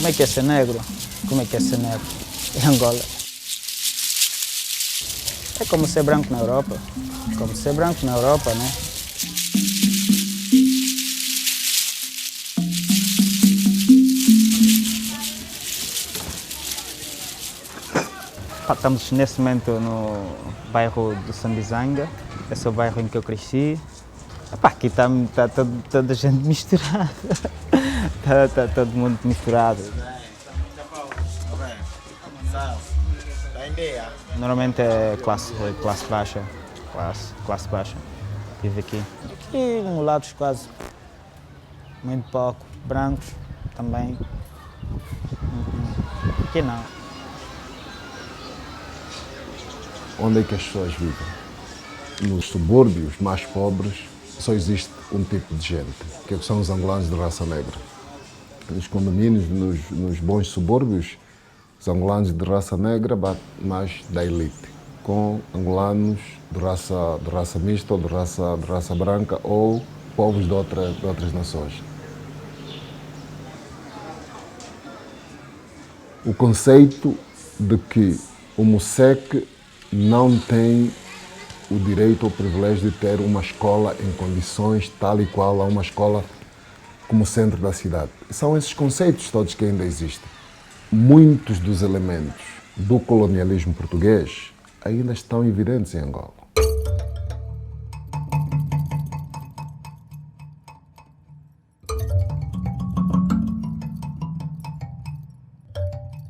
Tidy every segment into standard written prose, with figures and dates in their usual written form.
Como é que é ser negro? Como é que é ser negro em Angola? É como ser branco na Europa. Como ser branco na Europa, né? Estamos nesse momento no bairro do Sambizanga. Esse é o bairro em que eu cresci. Aqui está toda a gente misturada. Está todo mundo misturado. Normalmente é classe baixa. Classe baixa. Vive aqui. Aqui mulatos quase. Muito pouco. Brancos também. Aqui não. Onde é que as pessoas vivem? Nos subúrbios mais pobres só existe um tipo de gente, que são os angolanos de raça negra. Nos condomínios, nos bons subúrbios, os angolanos de raça negra batem mais da elite, com angolanos de raça mista ou de raça branca ou povos de outras nações. O conceito de que o MUSEC não tem o direito ou o privilégio de ter uma escola em condições tal e qual a uma escola como o centro da cidade. São esses conceitos todos que ainda existem. Muitos dos elementos do colonialismo português ainda estão evidentes em Angola.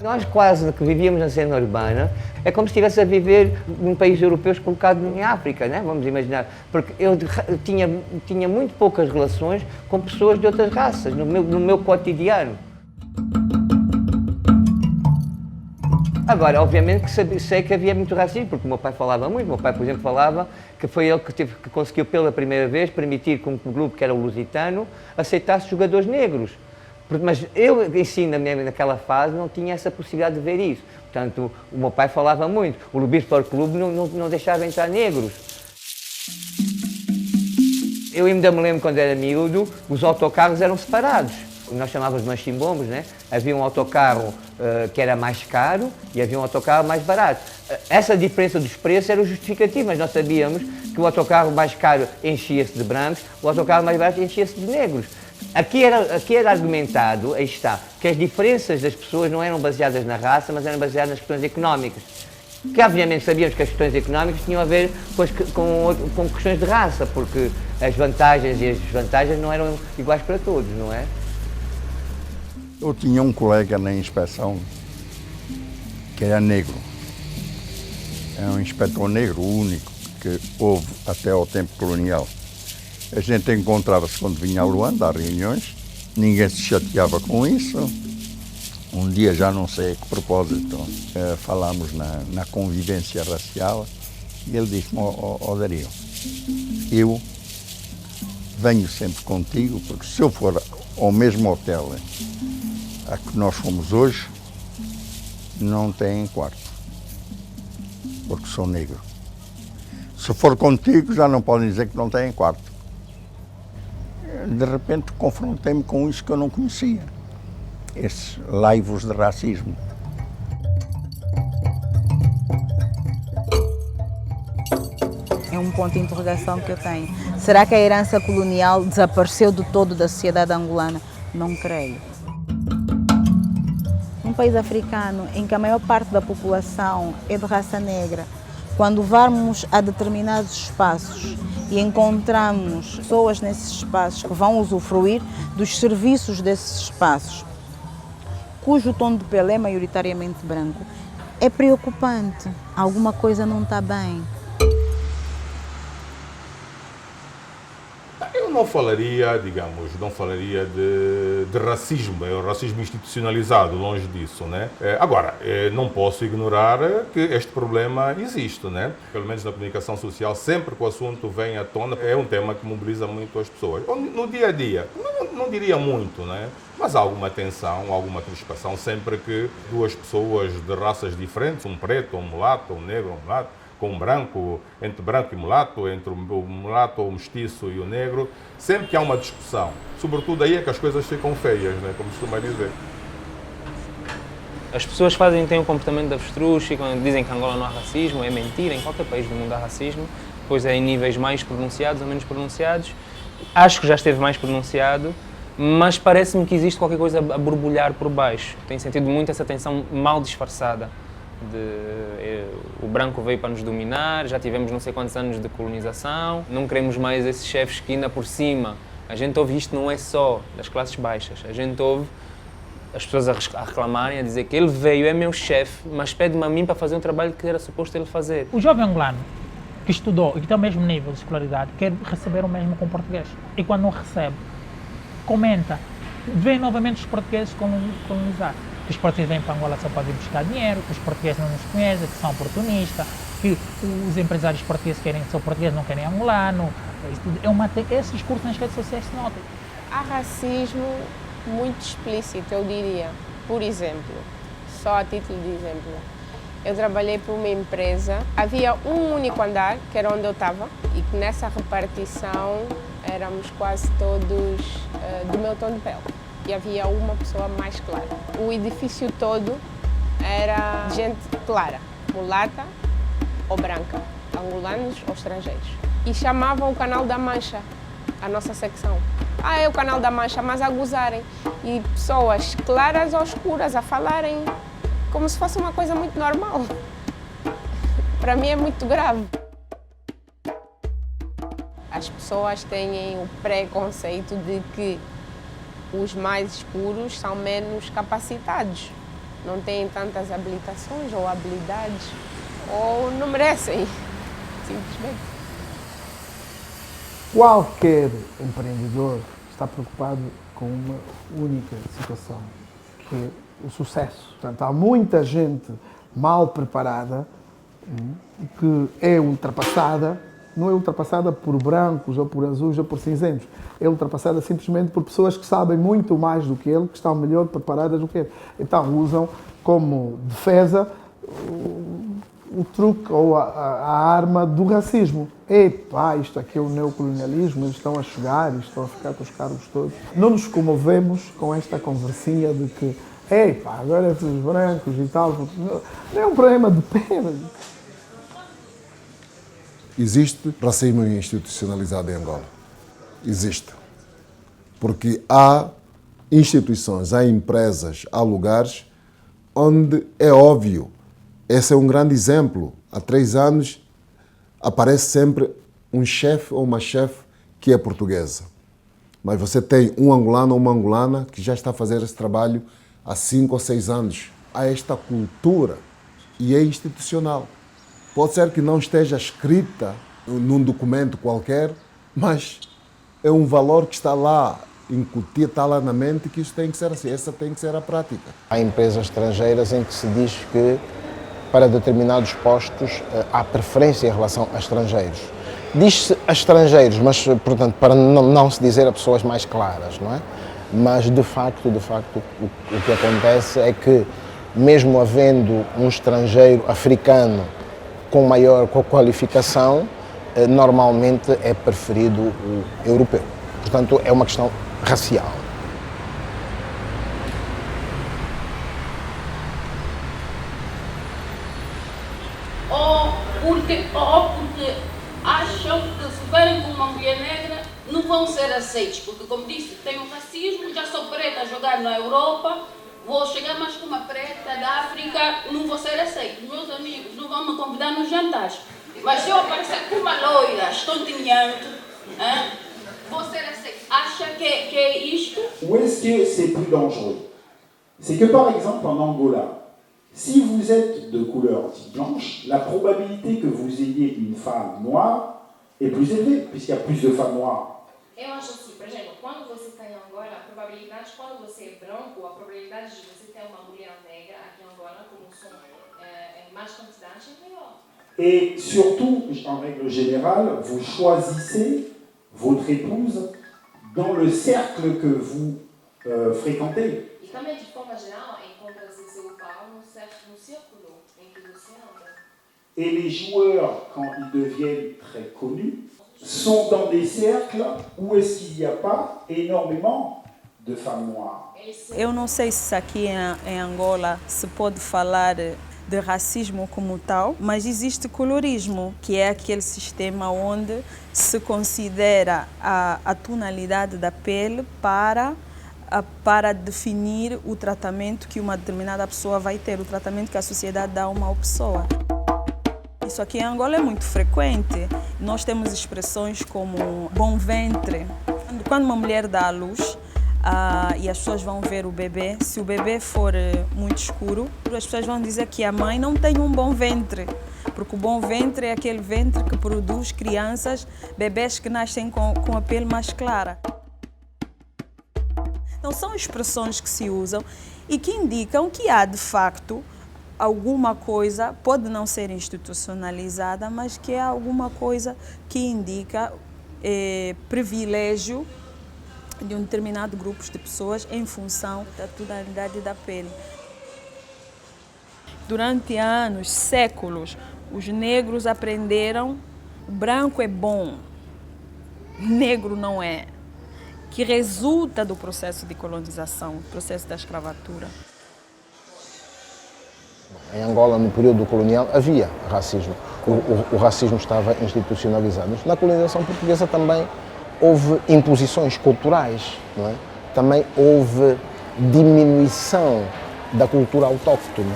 Nós quase que vivíamos na cena urbana, é como se estivesse a viver num país europeu colocado em África, né? Vamos imaginar. Porque eu tinha muito poucas relações com pessoas de outras raças, no meu cotidiano. Agora, obviamente que sei que havia muito racismo, porque o meu pai falava muito. O meu pai, por exemplo, falava que foi ele que conseguiu pela primeira vez permitir que um grupo que era o Lusitano aceitasse jogadores negros. Mas eu, em si, naquela fase, não tinha essa possibilidade de ver isso. Portanto, o meu pai falava muito. O Lubi Sport Clube não deixava entrar negros. Eu ainda me lembro, quando era miúdo, os autocarros eram separados. Nós chamávamos de manchimbombos, né? Havia um autocarro que era mais caro e havia um autocarro mais barato. Essa diferença dos preços era justificativa, mas nós sabíamos que o autocarro mais caro enchia-se de brancos, o autocarro mais barato enchia-se de negros. Aqui era argumentado, aí está, que as diferenças das pessoas não eram baseadas na raça, mas eram baseadas nas questões económicas. Que obviamente sabíamos que as questões económicas tinham a ver com questões de raça, porque as vantagens e as desvantagens não eram iguais para todos, não é? Eu tinha um colega na inspeção que era negro. É um inspetor negro, o único que houve até ao tempo colonial. A gente encontrava-se quando vinha a Luanda, a reuniões, ninguém se chateava com isso. Um dia, já não sei a que propósito, falámos na convivência racial e ele disse-me, ó Dario, eu venho sempre contigo, porque se eu for ao mesmo hotel a que nós fomos hoje, não tem quarto, porque sou negro. Se for contigo, já não podem dizer que não tem quarto. De repente confrontei-me com isso que eu não conhecia, esses laivos de racismo. É um ponto de interrogação que eu tenho. Será que a herança colonial desapareceu do todo da sociedade angolana? Não creio. Num país africano em que a maior parte da população é de raça negra, quando vamos a determinados espaços e encontramos pessoas nesses espaços que vão usufruir dos serviços desses espaços, cujo tom de pele é maioritariamente branco, é preocupante. Alguma coisa não está bem. Eu não falaria, digamos, de racismo, é o racismo institucionalizado, longe disso, né? Agora, não posso ignorar que este problema existe, né? Pelo menos na comunicação social, sempre que o assunto vem à tona, é um tema que mobiliza muito as pessoas. No dia a dia, não diria muito, né? Mas há alguma tensão, alguma crispação, sempre que duas pessoas de raças diferentes, um preto, um mulato, um negro, um mulato, com um branco, entre branco e mulato, entre o mulato ou o mestiço e o negro, sempre que há uma discussão, sobretudo aí é que as coisas ficam feias, né, como se costuma dizer. As pessoas têm um comportamento de avestruz e quando dizem que Angola não há racismo, é mentira, em qualquer país do mundo há racismo, pois é em níveis mais pronunciados ou menos pronunciados. Acho que já esteve mais pronunciado, mas parece-me que existe qualquer coisa a borbulhar por baixo. Tenho sentido muito essa tensão mal disfarçada. O branco veio para nos dominar, já tivemos não sei quantos anos de colonização, não queremos mais esses chefes que ainda por cima. A gente ouve isto não é só das classes baixas, a gente ouve as pessoas a reclamarem, a dizer que ele veio, é meu chefe, mas pede-me a mim para fazer um trabalho que era suposto ele fazer. O jovem angolano que estudou e que tem o mesmo nível de escolaridade quer receber o mesmo com o português. E quando não recebe, comenta, vem novamente os portugueses colonizar. Que os portugueses vêm para Angola só para vir buscar dinheiro, que os portugueses não nos conhecem, que são oportunistas, que os empresários portugueses são portugueses, não querem angolano. Esse discurso nas redes sociais se nota. Há racismo muito explícito, eu diria. Por exemplo, só a título de exemplo, eu trabalhei para uma empresa, havia um único andar, que era onde eu estava, e que nessa repartição éramos quase todos do meu tom de pele. E havia uma pessoa mais clara. O edifício todo era gente clara, mulata ou branca, angolanos ou estrangeiros. E chamavam o Canal da Mancha, a nossa secção. É o Canal da Mancha, mas a gozarem. E pessoas claras ou escuras a falarem como se fosse uma coisa muito normal. Para mim é muito grave. As pessoas têm o preconceito de que os mais escuros são menos capacitados, não têm tantas habilitações ou habilidades, ou não merecem, simplesmente. Qualquer empreendedor está preocupado com uma única situação, que é o sucesso. Portanto, há muita gente mal preparada que é ultrapassada. Não é ultrapassada por brancos, ou por azuis, ou por cinzentos. É ultrapassada simplesmente por pessoas que sabem muito mais do que ele, que estão melhor preparadas do que ele. Então usam como defesa o truque ou a arma do racismo. Epá, isto aqui é o neocolonialismo, eles estão a chegar e estão a ficar com os cargos todos. Não nos comovemos com esta conversinha de que, epá, agora esses brancos e tal. Não é um problema de pena. Existe racismo institucionalizado em Angola. Existe. Porque há instituições, há empresas, há lugares onde é óbvio. Esse é um grande exemplo. Há 3 anos aparece sempre um chefe ou uma chefe que é portuguesa. Mas você tem um angolano ou uma angolana que já está a fazer esse trabalho há 5 ou 6 anos. Há esta cultura e é institucional. Pode ser que não esteja escrita num documento qualquer, mas é um valor que está lá, incutido, está lá na mente, que isso tem que ser assim, essa tem que ser a prática. Há empresas estrangeiras em que se diz que para determinados postos há preferência em relação a estrangeiros. Diz-se a estrangeiros, mas, portanto, para não se dizer a pessoas mais claras, não é? Mas, de facto, o que acontece é que, mesmo havendo um estrangeiro africano com maior qualificação, normalmente é preferido o europeu. Portanto, é uma questão racial. Ou porque acham que se verem com uma mulher negra não vão ser aceitos, porque, como disse, tem o racismo, já sou preta a jogar na Europa, vou chegar mais com uma preta da África, não vou ser aceito. Meus amigos não vão me convidar nos jantares. Mas se eu aparecer com uma loira estonteante, vou ser aceito. Acha que é isto? Où est-ce que c'est plus dangereux? C'est que, par exemple, en Angola, si vous êtes de couleur dite blanche, la probabilité que vous ayez une femme noire est plus élevée, puisqu'il y a plus de femmes noires. Eu acho assim, por exemplo, quando você está em Angola, a probabilidade, quando você é branco, a probabilidade de você ter uma mulher negra aqui em Angola, como são em mais quantidade, é maior. Et surtout, en règle générale, vous choisissez votre épouse dans le cercle que vous fréquentez. E também, de forma geral, encontra-se seu par no círculo em que você anda. Et les joueurs, quand ils deviennent très connus, sont dans des cercles où est-ce qu'il n'y a pas énormément de femmes noires. Eu não sei se aqui em Angola se pode falar de racismo como tal, mas existe colorismo, que é aquele sistema onde se considera a tonalidade da pele para definir o tratamento que uma determinada pessoa vai ter, o tratamento que a sociedade dá a uma pessoa. Isso aqui em Angola é muito frequente. Nós temos expressões como bom ventre. Quando uma mulher dá à luz, e as pessoas vão ver o bebê, se o bebê for muito escuro, as pessoas vão dizer que a mãe não tem um bom ventre, porque o bom ventre é aquele ventre que produz crianças, bebês que nascem com a pele mais clara. Então são expressões que se usam e que indicam que há de facto alguma coisa, pode não ser institucionalizada, mas que é alguma coisa que indica privilégio de um determinado grupo de pessoas em função da tonalidade da pele. Durante anos, séculos, os negros aprenderam branco é bom, negro não é, que resulta do processo de colonização, do processo da escravatura. Em Angola, no período colonial, havia racismo. O racismo estava institucionalizado. Na colonização portuguesa também houve imposições culturais, não é? Também houve diminuição da cultura autóctone.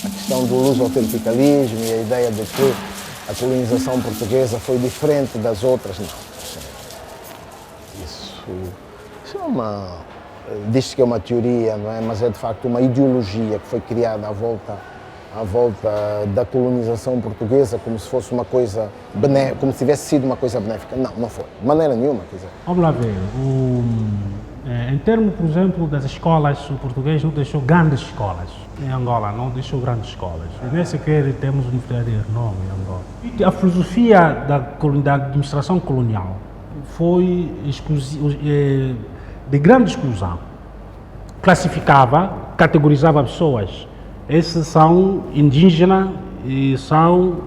A questão do luso-verticalismo e a ideia de que a colonização portuguesa foi diferente das outras, não. Isso é uma... Diz-se que é uma teoria, não é? Mas é de facto uma ideologia que foi criada à volta da colonização portuguesa como se fosse uma coisa benéfica, como se tivesse sido uma coisa benéfica. Não, não foi, de maneira nenhuma. Quer dizer. Vamos lá ver. Em termos, por exemplo, das escolas, o português não deixou grandes escolas. Em Angola não deixou grandes escolas. E nem sequer temos universidade enorme em Angola. E a filosofia da administração colonial foi de grande exclusão. Classificava, categorizava pessoas. Esses são indígenas e são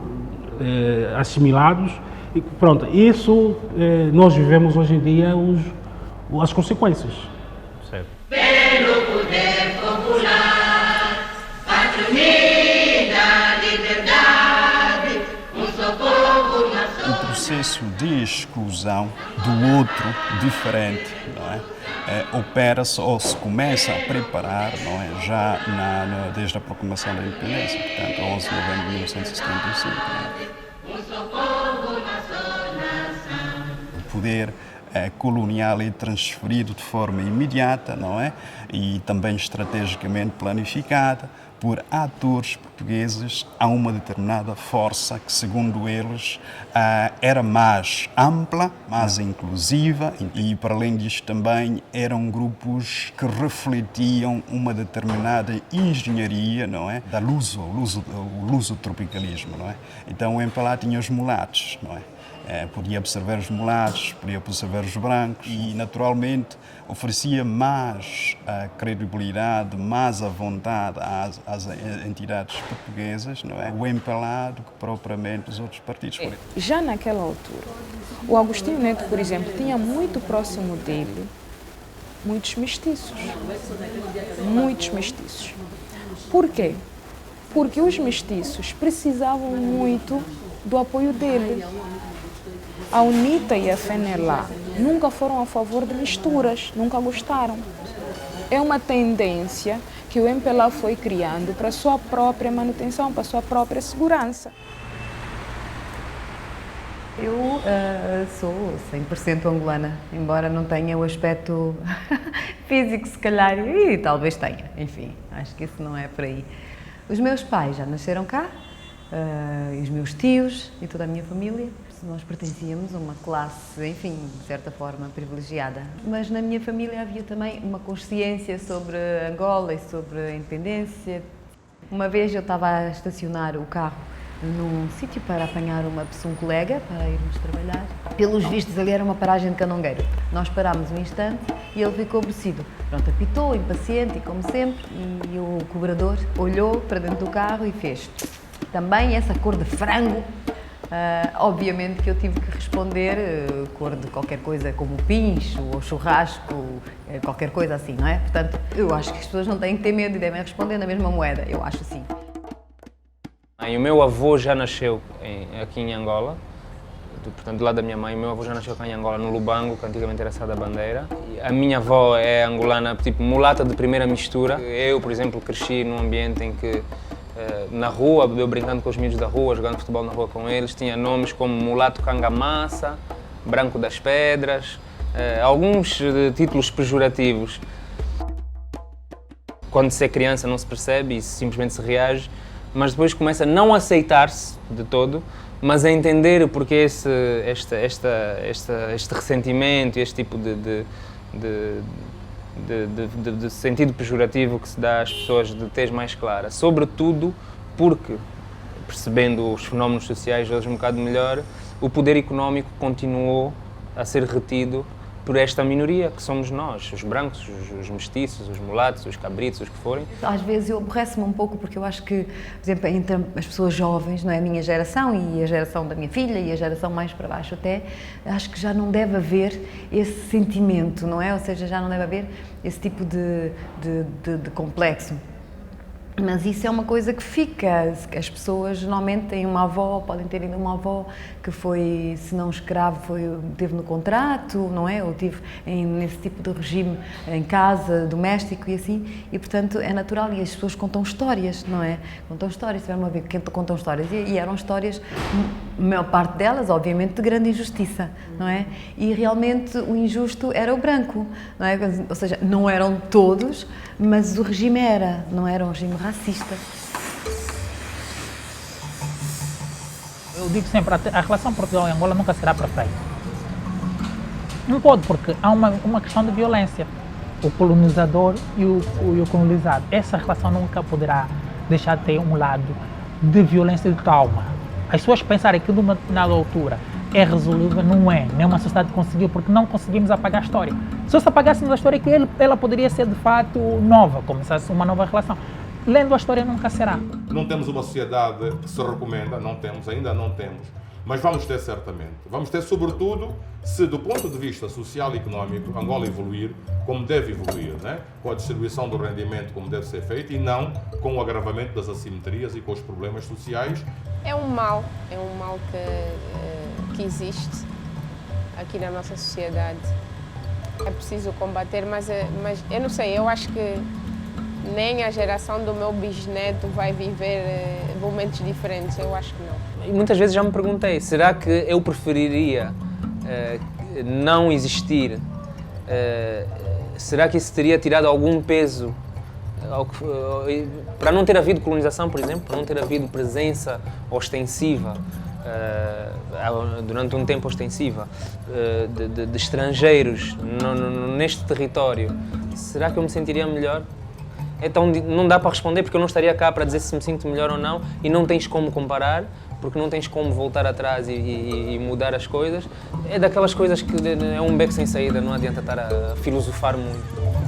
assimilados. E pronto, isso nós vivemos hoje em dia as consequências. Certo. Pelo poder popular, pátria unida, liberdade, um só povo, nação. O processo de exclusão do outro diferente, não é? Opera-se ou se começa a preparar, não é? Já desde a proclamação da independência, portanto, 11 de novembro de 1975. Não é? O poder colonial é transferido de forma imediata, não é? E também estrategicamente planificada por atores portugueses a uma determinada força que, segundo eles, era mais ampla, mais inclusiva e, para além disto, também eram grupos que refletiam uma determinada engenharia, não é? O luso-tropicalismo, não é? Então, o MPLA tinha os mulatos, não é? Podia observar os mulatos, podia observar os brancos e, naturalmente, oferecia mais credibilidade, mais à vontade às entidades portuguesas, não é? O MPLA do que propriamente os outros partidos políticos. Já naquela altura, o Agostinho Neto, por exemplo, tinha muito próximo dele muitos mestiços. Muitos mestiços. Por quê? Porque os mestiços precisavam muito do apoio dele. A UNITA e a FNLA nunca foram a favor de misturas, nunca gostaram. É uma tendência que o MPLA foi criando para a sua própria manutenção, para a sua própria segurança. Eu sou 100% angolana, embora não tenha o aspecto físico, se calhar, e talvez tenha, enfim, acho que isso não é por aí. Os meus pais já nasceram cá, e os meus tios e toda a minha família. Nós pertencíamos a uma classe, enfim, de certa forma, privilegiada. Mas na minha família havia também uma consciência sobre Angola e sobre a independência. Uma vez eu estava a estacionar o carro num sítio para apanhar um colega, para irmos trabalhar. Pelos vistos, ali era uma paragem de canongueiro. Nós parámos um instante e ele ficou aborrecido. Pronto, apitou, impaciente, e como sempre, e o cobrador olhou para dentro do carro e fez... também essa cor de frango, obviamente que eu tive que responder cor de qualquer coisa como pincho ou churrasco, qualquer coisa assim, não é? Portanto, eu acho que as pessoas não têm que ter medo e devem responder na mesma moeda, eu acho sim. E o meu avô já nasceu aqui em Angola, portanto, do lado da minha mãe, o meu avô já nasceu cá em Angola, no Lubango, que antigamente era Sá da Bandeira. E a minha avó é angolana, tipo mulata de primeira mistura. Eu, por exemplo, cresci num ambiente em que, na rua, eu brincando com os miúdos da rua, jogando futebol na rua com eles, tinha nomes como Mulato Cangamassa, Branco das Pedras, alguns títulos pejorativos. Quando se é criança não se percebe e simplesmente se reage, mas depois começa a não aceitar-se de todo, mas a entender porque este ressentimento e este tipo de sentido pejorativo que se dá às pessoas de tez mais clara. Sobretudo porque, percebendo os fenómenos sociais hoje um bocado melhor, o poder económico continuou a ser retido por esta minoria, que somos nós, os brancos, os mestiços, os mulatos, os cabritos, os que forem. Às vezes eu aborreço-me um pouco porque eu acho que, por exemplo, entre as pessoas jovens, não é, a minha geração e a geração da minha filha e a geração mais para baixo até, acho que já não deve haver esse sentimento, não é? Ou seja, já não deve haver esse tipo de complexo. Mas isso é uma coisa que fica. As pessoas geralmente têm uma avó, podem ter ainda uma avó que foi, se não escravo, teve no contrato, não é? Ou teve nesse tipo de regime em casa, doméstico e assim, e portanto é natural. E as pessoas contam histórias, não é? Contam histórias, tiveram a ver quem contam histórias. E eram histórias, a maior parte delas, obviamente, de grande injustiça, não é? E realmente o injusto era o branco, não é? Ou seja, não eram todos, mas o regime não era um regime racista. Eu digo sempre, a relação Portugal e Angola nunca será perfeita. Não pode, porque há uma questão de violência. O colonizador e o colonizado. Essa relação nunca poderá deixar de ter um lado de violência e de trauma. As pessoas pensarem que de uma determinada altura é resolvível, não é. Nenhuma sociedade conseguiu, porque não conseguimos apagar a história. Se apagássemos a história, que ela poderia ser de fato nova, começasse uma nova relação. Lendo a história nunca será. Não temos uma sociedade que se recomenda, não temos, ainda não temos, mas vamos ter certamente. Vamos ter sobretudo se do ponto de vista social e económico Angola evoluir como deve evoluir, né? Com a distribuição do rendimento como deve ser feito e não com o agravamento das assimetrias e com os problemas sociais. É um mal que existe aqui na nossa sociedade. É preciso combater, mas eu não sei, eu acho que nem a geração do meu bisneto vai viver momentos diferentes, eu acho que não. E muitas vezes já me perguntei, será que eu preferiria não existir? Será que isso teria tirado algum peso? Para não ter havido colonização, por exemplo, para não ter havido presença ostensiva, durante um tempo ostensiva, de estrangeiros neste território, será que eu me sentiria melhor? Então não dá para responder porque eu não estaria cá para dizer se me sinto melhor ou não e não tens como comparar, porque não tens como voltar atrás e mudar as coisas. É daquelas coisas que é um beco sem saída, não adianta estar a filosofar muito.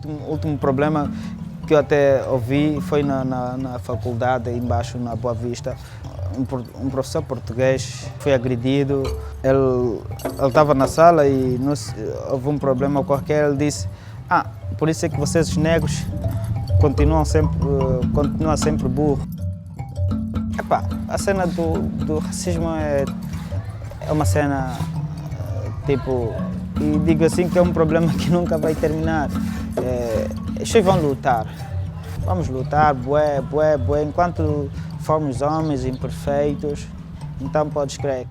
O último problema que eu até ouvi foi na faculdade, embaixo na Boa Vista. Um professor português foi agredido, ele estava na sala e houve um problema qualquer, ele disse: por isso é que vocês os negros continuam sempre burros. A cena do racismo é uma cena, tipo, e digo assim que é um problema que nunca vai terminar. As pessoas vão lutar, vamos lutar, enquanto formos homens imperfeitos, então podes crer.